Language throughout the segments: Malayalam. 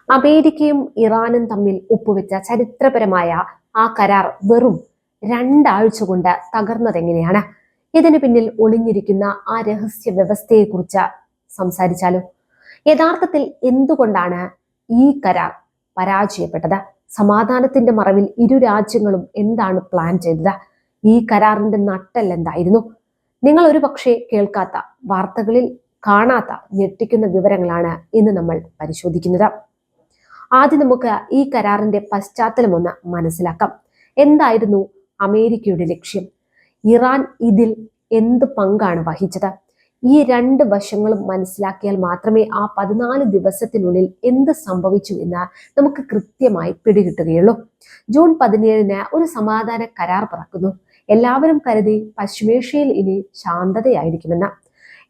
അമേരിക്കയും ഇറാനും തമ്മിൽ ഒപ്പുവെച്ച ചരിത്രപരമായ ആ കരാർ വെറും 2 ആഴ്ച കൊണ്ട് തകർന്നതെങ്ങനെയാണ്? ഇതിന് പിന്നിൽ ഒളിഞ്ഞിരിക്കുന്ന ആ രഹസ്യ വ്യവസ്ഥയെക്കുറിച്ച് സംസാരിച്ചാലോ? യഥാർത്ഥത്തിൽ എന്തുകൊണ്ടാണ് ഈ കരാർ പരാജയപ്പെട്ടത്? സമാധാനത്തിന്റെ മറവിൽ ഇരു രാജ്യങ്ങളും എന്താണ് പ്ലാൻ ചെയ്തത്? ഈ കരാറിന്റെ നട്ടെല്ല് എന്തായിരുന്നു? നിങ്ങൾ ഒരു പക്ഷേ കേൾക്കാത്ത, വാർത്തകളിൽ കാണാത്ത ഞെട്ടിക്കുന്ന വിവരങ്ങളാണ് ഇന്ന് നമ്മൾ പരിശോധിക്കുന്നത്. ആദ്യം നമുക്ക് ഈ കരാറിന്റെ പശ്ചാത്തലം ഒന്ന് മനസ്സിലാക്കാം. എന്തായിരുന്നു അമേരിക്കയുടെ ലക്ഷ്യം? ഇറാൻ ഇതിൽ എന്ത് പങ്കാണ് വഹിച്ചത്? ഈ 2 വശങ്ങളും മനസ്സിലാക്കിയാൽ മാത്രമേ ആ 14 ദിവസത്തിനുള്ളിൽ എന്ത് സംഭവിച്ചു എന്ന് നമുക്ക് കൃത്യമായി പിടികിട്ടുകയുള്ളൂ. ജൂൺ 17-ന് ഒരു സമാധാന കരാർ പിറക്കുന്നു. എല്ലാവരും കരുതി പശ്ചിമേഷ്യയിൽ ഇനി ശാന്തതയായിരിക്കുമെന്ന്.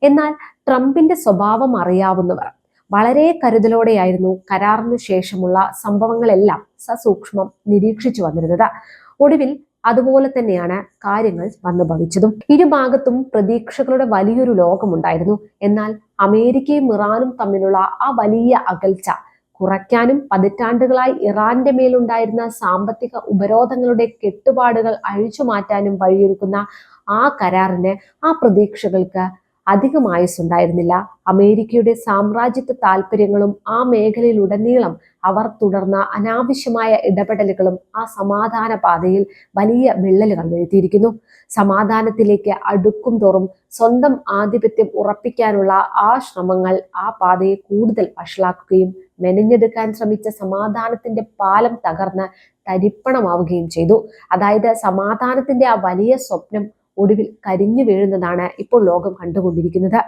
എന്നാൽ ട്രംപിന്റെ സ്വഭാവം അറിയാവുന്നവർ വളരെ കരുതലോടെയായിരുന്നു കരാറിനു ശേഷമുള്ള സംഭവങ്ങളെല്ലാം സസൂക്ഷ്മം നിരീക്ഷിച്ചു വന്നിരുന്നത്. ഒടുവിൽ അതുപോലെ തന്നെയാണ് കാര്യങ്ങൾ വന്നു ഭവിച്ചതും. ഇരുഭാഗത്തും പ്രതീക്ഷകളുടെ വലിയൊരു ലോകമുണ്ടായിരുന്നു. എന്നാൽ അമേരിക്കയും ഇറാനും തമ്മിലുള്ള ആ വലിയ അകൽച്ച കുറയ്ക്കാനും പതിറ്റാണ്ടുകളായി ഇറാന്റെ മേലുണ്ടായിരുന്ന സാമ്പത്തിക ഉപരോധങ്ങളുടെ കെട്ടുപാടുകൾ അഴിച്ചു മാറ്റാനും വഴിയൊരുക്കുന്ന ആ കരാറിന് ആ പ്രതീക്ഷകൾക്ക് അധികം ആയുസ്സുണ്ടായിരുന്നില്ല. അമേരിക്കയുടെ സാമ്രാജ്യത്വ താല്പര്യങ്ങളും ആ മേഖലയിലുടനീളം അവർ തുടർന്ന അനാവശ്യമായ ഇടപെടലുകളും ആ സമാധാന പാതയിൽ വലിയ വിള്ളലുകൾ വീഴ്ത്തിയിരിക്കുന്നു. സമാധാനത്തിലേക്ക് അടുക്കും തോറും സ്വന്തം ആധിപത്യം ഉറപ്പിക്കാനുള്ള ആ ശ്രമങ്ങൾ ആ പാതയെ കൂടുതൽ വഷളാക്കുകയും മെനഞ്ഞെടുക്കാൻ ശ്രമിച്ച സമാധാനത്തിന്റെ പാലം തകർന്ന് തരിപ്പണമാവുകയും ചെയ്തു. അതായത് സമാധാനത്തിന്റെ ആ വലിയ സ്വപ്നം ഒടുവിൽ കരിഞ്ഞു വീഴുന്നതാണ് ഇപ്പോൾ ലോകം കണ്ടുകൊണ്ടിരിക്കുന്നത്.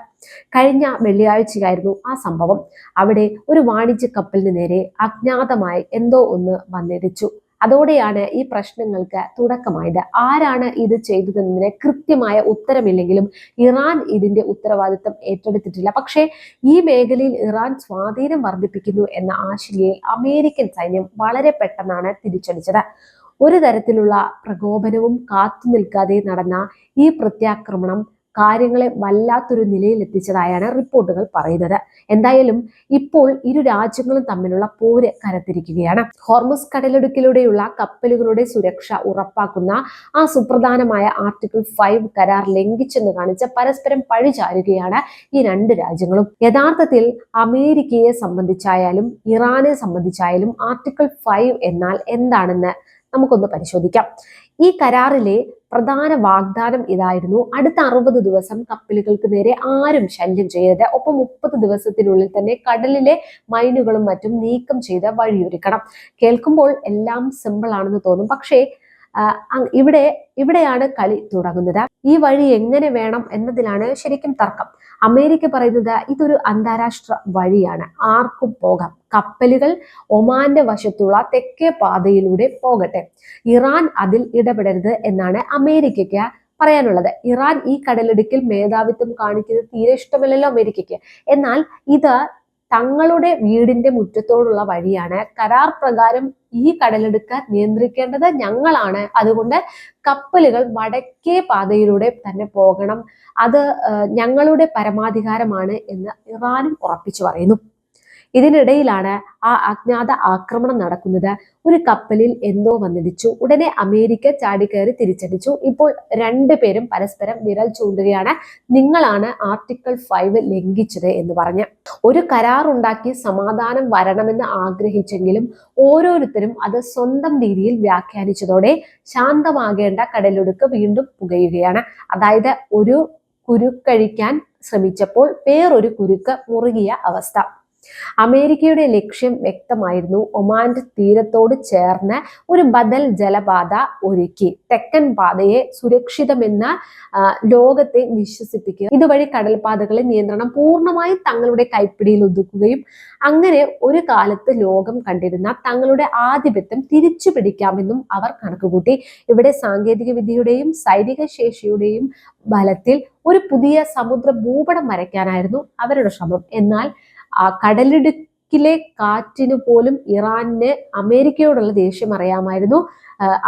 കഴിഞ്ഞ വെള്ളിയാഴ്ചയായിരുന്നു ആ സംഭവം. അവിടെ ഒരു വാണിജ്യ കപ്പലിന് നേരെ അജ്ഞാതമായി എന്തോ ഒന്ന് വന്നിടിച്ചു. അതോടെയാണ് ഈ പ്രശ്നങ്ങൾക്ക് തുടക്കമായത്. ആരാണ് ഇത് ചെയ്തതെന്നതിന് കൃത്യമായ ഉത്തരമില്ലെങ്കിലും ഇറാൻ ഇതിന്റെ ഉത്തരവാദിത്തം ഏറ്റെടുത്തിട്ടില്ല. പക്ഷേ ഈ മേഖലയിൽ ഇറാൻ സ്വാധീനം വർദ്ധിപ്പിക്കുന്നു എന്ന ആശങ്കയിൽ അമേരിക്കൻ സൈന്യം വളരെ പെട്ടെന്നാണ് തിരിച്ചടിച്ചത്. ഒരു തരത്തിലുള്ള പ്രകോപനവും കാത്തു നിൽക്കാതെ നടന്ന ഈ പ്രത്യാക്രമണം കാര്യങ്ങളെ വല്ലാത്തൊരു നിലയിൽ എത്തിച്ചതായാണ് റിപ്പോർട്ടുകൾ പറയുന്നത്. എന്തായാലും ഇപ്പോൾ ഇരു രാജ്യങ്ങളും തമ്മിലുള്ള പോര് കരത്തിരിക്കുകയാണ്. ഹോർമുസ് കടലിടുക്കിലൂടെയുള്ള കപ്പലുകളുടെ സുരക്ഷ ഉറപ്പാക്കുന്ന ആ സുപ്രധാനമായ ആർട്ടിക്കിൾ 5 കരാർ ലംഘിച്ചെന്ന് കാണിച്ച് പരസ്പരം പഴിചാരുകയാണ് ഈ 2 രാജ്യങ്ങളും. യഥാർത്ഥത്തിൽ അമേരിക്കയെ സംബന്ധിച്ചായാലും ഇറാനെ സംബന്ധിച്ചായാലും ആർട്ടിക്കിൾ 5 എന്നാൽ എന്താണെന്ന് നമുക്കൊന്ന് പരിശോധിക്കാം. ഈ കരാറിലെ പ്രധാന വാഗ്ദാനം ഇതായിരുന്നു: അടുത്ത 60 ദിവസം കപ്പലുകൾക്ക് നേരെ ആരും ശല്യം ചെയ്യരുത്. ഒപ്പം 30 ദിവസത്തിനുള്ളിൽ തന്നെ കടലിലെ മൈനുകളും മറ്റും നീക്കം ചെയ്ത് വഴിയൊരുക്കണം. കേൾക്കുമ്പോൾ എല്ലാം സിമ്പിൾ ആണെന്ന് തോന്നും. പക്ഷേ ഇവിടെയാണ് കളി തുടങ്ങുന്നത്. ഈ വഴി എങ്ങനെ വേണം എന്നതിലാണ് ശരിക്കും തർക്കം. അമേരിക്ക പറയുന്നത് ഇതൊരു അന്താരാഷ്ട്ര വഴിയാണ്, ആർക്കും പോകാം, കപ്പലുകൾ ഒമാന്റെ വശത്തുള്ള തെക്കേ പാതയിലൂടെ പോകട്ടെ, ഇറാൻ അതിൽ ഇടപെടരുത് എന്നാണ് അമേരിക്കയ്ക്ക് പറയാനുള്ളത്. ഇറാൻ ഈ കടലിടുക്കിൽ മേധാവിത്വം കാണിക്കുന്നത് തീരെ ഇഷ്ടമല്ലല്ലോ അമേരിക്കയ്ക്ക്. എന്നാൽ ഇത് തങ്ങളുടെ വീടിന്റെ മുറ്റത്തോടുള്ള വഴിയാണ്. കരാർ പ്രകാരം ഈ കടലെടുക്ക് നിയന്ത്രിക്കേണ്ടത് ഞങ്ങളാണ്. അതുകൊണ്ട് കപ്പലുകൾ വടക്കേ പാതയിലൂടെ തന്നെ പോകണം. അത് ഞങ്ങളുടെ പരമാധികാരമാണ് എന്ന് ഇറാനും ഉറപ്പിച്ചു പറയുന്നു. ഇതിനിടയിലാണ് ആ അജ്ഞാത ആക്രമണം നടക്കുന്നത്. ഒരു കപ്പലിൽ എന്തോ വന്നിടിച്ചു. ഉടനെ അമേരിക്ക ചാടിക്കയറി തിരിച്ചടിച്ചു. ഇപ്പോൾ 2 പേരും പരസ്പരം വിരൽ ചൂണ്ടുകയാണ്, നിങ്ങളാണ് ആർട്ടിക്കിൾ 5 ലംഘിച്ചത് എന്ന് പറഞ്ഞ്. ഒരു കരാർ ഉണ്ടാക്കി സമാധാനം വരണമെന്ന് ആഗ്രഹിച്ചെങ്കിലും ഓരോരുത്തരും അത് സ്വന്തം രീതിയിൽ വ്യാഖ്യാനിച്ചതോടെ ശാന്തമാകേണ്ട കടലൊടുക്ക് വീണ്ടും പുകയുകയാണ്. അതായത് ഒരു കുരുക്കഴിക്കാൻ ശ്രമിച്ചപ്പോൾ വേറൊരു കുരുക്ക് മുറുകിയ അവസ്ഥ. അമേരിക്കയുടെ ലക്ഷ്യം വ്യക്തമായിരുന്നു: ഒമാന്റെ തീരത്തോട് ചേർന്ന് ഒരു ബദൽ ജലപാത ഒരുക്കി തെക്കൻ പാതയെ സുരക്ഷിതമെന്ന് ലോകത്തെ വിശ്വസിപ്പിക്കുക. ഇതുവഴി കടൽപാതകളെ നിയന്ത്രണം പൂർണ്ണമായും തങ്ങളുടെ കൈപ്പിടിയിൽ ഒതുക്കുകയും അങ്ങനെ ഒരു കാലത്ത് ലോകം കണ്ടിരുന്ന തങ്ങളുടെ ആധിപത്യം തിരിച്ചു പിടിക്കാമെന്നും അവർ കണക്കുകൂട്ടി. ഇവിടെ സാങ്കേതിക വിദ്യയുടെയും സൈനിക ശേഷിയുടെയും ബലത്തിൽ ഒരു പുതിയ സമുദ്ര ഭൂപടം വരയ്ക്കാനായിരുന്നു അവരുടെ ശ്രമം. എന്നാൽ തെക്കിലെ കാറ്റിന് പോലും ഇറാന് അമേരിക്കയോടുള്ള ദേഷ്യം അറിയാമായിരുന്നു.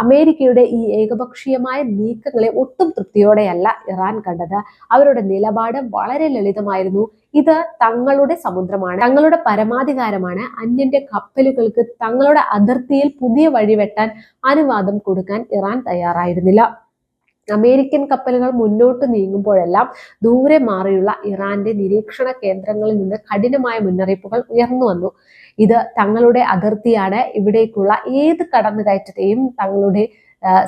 അമേരിക്കയുടെ ഈ ഏകപക്ഷീയമായ നീക്കങ്ങളെ ഒട്ടും തൃപ്തിയോടെയല്ല ഇറാൻ കണ്ടത്. അവരുടെ നിലപാട് വളരെ ലളിതമായിരുന്നു. ഇത് തങ്ങളുടെ സമുദ്രമാണ്, തങ്ങളുടെ പരമാധികാരമാണ്. അന്യന്റെ കപ്പലുകൾക്ക് തങ്ങളുടെ അതിർത്തിയിൽ പുതിയ വഴി വെട്ടാൻ അനുവാദം കൊടുക്കാൻ ഇറാൻ തയ്യാറായിരുന്നില്ല. അമേരിക്കൻ കപ്പലുകൾ മുന്നോട്ട് നീങ്ങുമ്പോഴെല്ലാം ദൂരെ മാറിയുള്ള ഇറാന്റെ നിരീക്ഷണ കേന്ദ്രങ്ങളിൽ നിന്ന് കഠിനമായ മുന്നറിയിപ്പുകൾ ഉയർന്നു വന്നു. ഇത് തങ്ങളുടെ അതിർത്തിയാണ്, ഇവിടേക്കുള്ള ഏത് കടന്നുകയറ്റത്തെയും തങ്ങളുടെ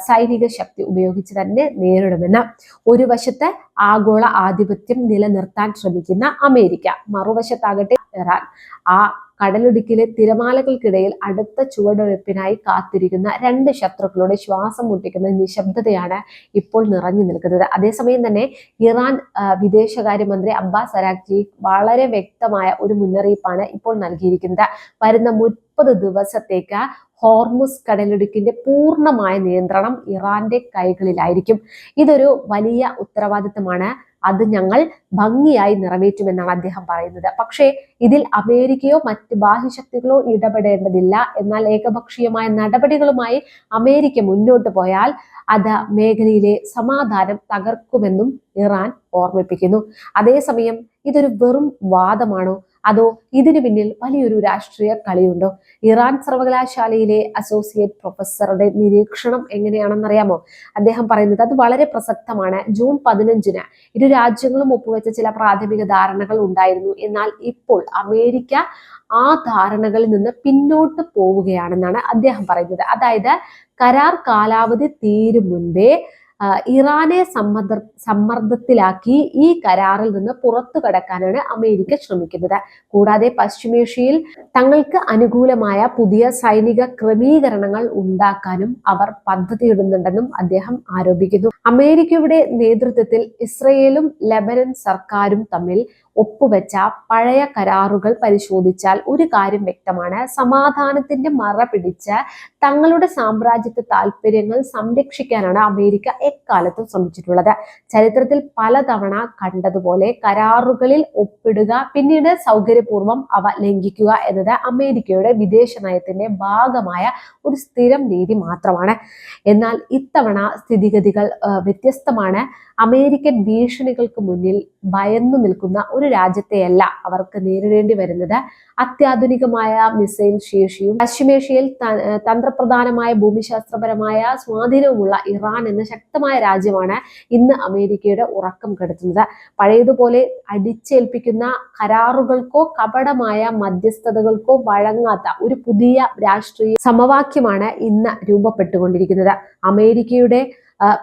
സൈനിക ശക്തി ഉപയോഗിച്ച് തന്നെ നേരിടുമെന്ന്. ഒരു വശത്ത് ആഗോള ആധിപത്യം നിലനിർത്താൻ ശ്രമിക്കുന്ന അമേരിക്ക, മറുവശത്താകട്ടെ ഇറാൻ. ആ കടലിടുക്കിലെ തിരമാലകൾക്കിടയിൽ അടുത്ത ചുവടുവയ്പ്പിനായി കാത്തിരിക്കുന്ന രണ്ട് ശത്രുക്കളുടെ ശ്വാസം മുട്ടിക്കുന്ന നിശബ്ദതയാണ് ഇപ്പോൾ നിറഞ്ഞു നിൽക്കുന്നത്. അതേസമയം തന്നെ ഇറാൻ വിദേശകാര്യമന്ത്രി അബ്ബാസ് അരാഗ്ചി വളരെ വ്യക്തമായ ഒരു മുന്നറിയിപ്പാണ് ഇപ്പോൾ നൽകിയിരിക്കുന്നത്. വരുന്ന 30 ദിവസത്തേക്ക് ഹോർമുസ് കടലിടുക്കിന്റെ പൂർണ്ണമായ നിയന്ത്രണം ഇറാന്റെ കൈകളിലായിരിക്കും. ഇതൊരു വലിയ ഉത്തരവാദിത്തമാണ്. അത് ഞങ്ങൾ ഭംഗിയായി നിറവേറ്റുമെന്നാണ് അദ്ദേഹം പറയുന്നത്. പക്ഷേ ഇതിൽ അമേരിക്കയോ മറ്റ് ബാഹ്യശക്തികളോ ഇടപെടേണ്ടതില്ല. എന്നാൽ ഏകപക്ഷീയമായ നടപടികളുമായി അമേരിക്ക മുന്നോട്ട് പോയാൽ അത് മേഖലയിലെ സമാധാനം തകർക്കുമെന്നും ഇറാൻ ഓർമ്മിപ്പിക്കുന്നു. അതേസമയം ഇതൊരു വെറും വാദമാണോ, അതോ ഇതിനു പിന്നിൽ വലിയൊരു രാഷ്ട്രീയ കളിയുണ്ടോ? ഇറാൻ സർവകലാശാലയിലെ അസോസിയേറ്റ് പ്രൊഫസറുടെ നിരീക്ഷണം എങ്ങനെയാണെന്നറിയാമോ? അദ്ദേഹം പറയുന്നത് അത് വളരെ പ്രസക്തമാണ്. ജൂൺ 15-ന് ഇരു രാജ്യങ്ങളും ഒപ്പുവെച്ച ചില പ്രാഥമിക ധാരണകൾ ഉണ്ടായിരുന്നു. എന്നാൽ ഇപ്പോൾ അമേരിക്ക ആ ധാരണകളിൽ നിന്ന് പിന്നോട്ട് പോവുകയാണെന്നാണ് അദ്ദേഹം പറയുന്നത്. അതായത് കരാർ കാലാവധി തീരും മുൻപേ ഇറാനെ സമ്മർദ്ദത്തിലാക്കി ഈ കരാറിൽ നിന്ന് പുറത്തു കടക്കാനാണ് അമേരിക്ക ശ്രമിക്കുന്നത്. കൂടാതെ പശ്ചിമേഷ്യയിൽ തങ്ങൾക്ക് അനുകൂലമായ പുതിയ സൈനിക ക്രമീകരണങ്ങൾ ഉണ്ടാക്കാനും അവർ പദ്ധതിയിടുന്നുണ്ടെന്നും അദ്ദേഹം ആരോപിക്കുന്നു. അമേരിക്കയുടെ നേതൃത്വത്തിൽ ഇസ്രയേലും ലെബനൻ സർക്കാരും തമ്മിൽ ഒപ്പുവെച്ച പഴയ കരാറുകൾ പരിശോധിച്ചാൽ ഒരു കാര്യം വ്യക്തമാണ്. സമാധാനത്തിന്റെ മറ പിടിച്ച് തങ്ങളുടെ സാമ്രാജ്യത്വ താല്പര്യങ്ങൾ സംരക്ഷിക്കാനാണ് അമേരിക്ക എക്കാലത്തും ശ്രമിച്ചിട്ടുള്ളത്. ചരിത്രത്തിൽ പലതവണ കണ്ടതുപോലെ കരാറുകളിൽ ഒപ്പിടുക, പിന്നീട് സൗകര്യപൂർവ്വം അവ ലംഘിക്കുക എന്നത് അമേരിക്കയുടെ വിദേശ നയത്തിന്റെ ഭാഗമായ ഒരു സ്ഥിരം രീതി മാത്രമാണ്. എന്നാൽ ഇത്തവണ സ്ഥിതിഗതികൾ വ്യത്യസ്തമാണ്. അമേരിക്കൻ ഭീഷണികൾക്ക് മുന്നിൽ ഭയന്നു നിൽക്കുന്ന ഒരു രാജ്യത്തെയല്ല അവർക്ക് നേരിടേണ്ടി വരുന്നത്. അത്യാധുനികമായ മിസൈൽ ശേഷിയും പശ്ചിമേഷ്യയിൽ തന്ത്രപ്രധാനമായ ഭൂമിശാസ്ത്രപരമായ സ്വാധീനവുമുള്ള ഇറാൻ എന്ന ശക്തമായ രാജ്യമാണ് ഇന്ന് അമേരിക്കയുടെ ഉറക്കം കെടുത്തുന്നത്. പഴയതുപോലെ അടിച്ചേൽപ്പിക്കുന്ന കരാറുകൾക്കോ കപടമായ മധ്യസ്ഥതകൾക്കോ വഴങ്ങാത്ത ഒരു പുതിയ രാഷ്ട്രീയ സമവാക്യമാണ് ഇന്ന് രൂപപ്പെട്ടുകൊണ്ടിരിക്കുന്നത്. അമേരിക്കയുടെ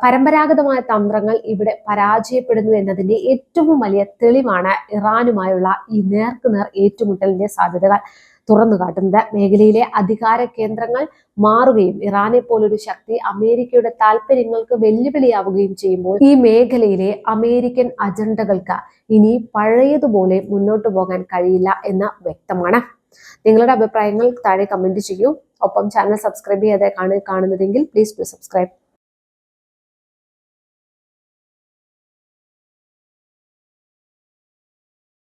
പരമ്പരാഗതമായ തന്ത്രങ്ങൾ ഇവിടെ പരാജയപ്പെടുന്നു എന്നതിന്റെ ഏറ്റവും വലിയ തെളിവാണ് ഇറാനുമായുള്ള ഈ നേർക്കുനേർ ഏറ്റുമുട്ടലിന്റെ സാധ്യതകൾ തുറന്നു കാട്ടുന്നത്. മേഖലയിലെ അധികാര കേന്ദ്രങ്ങൾ മാറുകയും ഇറാനെ പോലൊരു ശക്തി അമേരിക്കയുടെ താല്പര്യങ്ങൾക്ക് വെല്ലുവിളിയാവുകയും ചെയ്യുമ്പോൾ ഈ മേഖലയിലെ അമേരിക്കൻ അജണ്ടകൾക്ക് ഇനി പഴയതുപോലെ മുന്നോട്ട് പോകാൻ കഴിയില്ല എന്ന് വ്യക്തമാണ്. നിങ്ങളുടെ അഭിപ്രായങ്ങൾ താഴെ കമന്റ് ചെയ്യൂ. ഒപ്പം ചാനൽ സബ്സ്ക്രൈബ് ചെയ്യാതെ കാണുന്നതെങ്കിൽ പ്ലീസ് ഡു സബ്സ്ക്രൈബ്.